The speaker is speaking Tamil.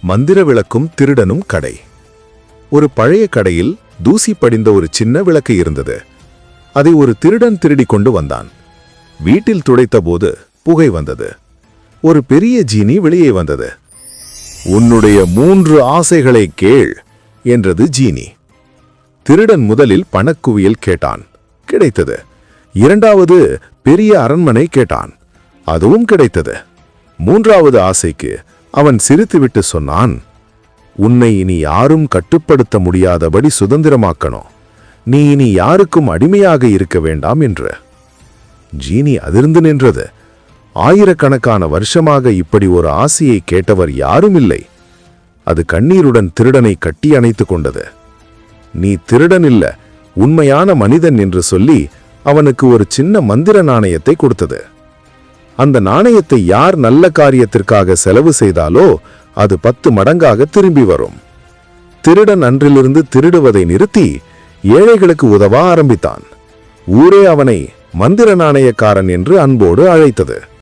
மந்திர விளக்கும் திருடனும் கடை. ஒரு பழைய கடையில் தூசி படிந்த ஒரு சின்ன விளக்கு இருந்தது. அதை ஒரு திருடன் திருடி கொண்டு வந்தான். வீட்டில் துடைத்தபோது புகை வந்தது. ஒரு பெரிய ஜீனி வெளியே வந்தது. "உன்னுடைய 3 ஆசைகளை கேள்" என்றது ஜீனி. திருடன் முதலில் பணக்குவியல் கேட்டான். கிடைத்தது. இரண்டாவது பெரிய அரண்மனை கேட்டான். அதுவும் கிடைத்தது. மூன்றாவது ஆசைக்கு அவன் சிரித்துவிட்டு சொன்னான், "உன்னை இனி யாரும் கட்டுப்படுத்த முடியாதபடி சுதந்திரமாக்கணும். நீ இனி யாருக்கும் அடிமையாக இருக்க வேண்டாம்" என்று. ஜீனி அதிர்ந்து நின்றது. ஆயிரக்கணக்கான வருஷமாக இப்படி ஒரு ஆசையை கேட்டவர் யாரும் இல்லை. அது கண்ணீருடன் திருடனை கட்டி அணைத்துக் கொண்டது. "நீ திருடன் இல்ல, உண்மையான மனிதன்" என்று சொல்லி அவனுக்கு ஒரு சின்ன மந்திர நாணயத்தை கொடுத்தது. அந்த நாணயத்தை யார் நல்ல காரியத்திற்காக செலவு செய்தாலோ அது 10 மடங்காக திரும்பி வரும். திருடன் அன்றிலிருந்து திருடுவதை நிறுத்தி ஏழைகளுக்கு உதவ ஆரம்பித்தான். ஊரே அவனை மந்திர நாணயக்காரன் என்று அன்போடு அழைத்தது.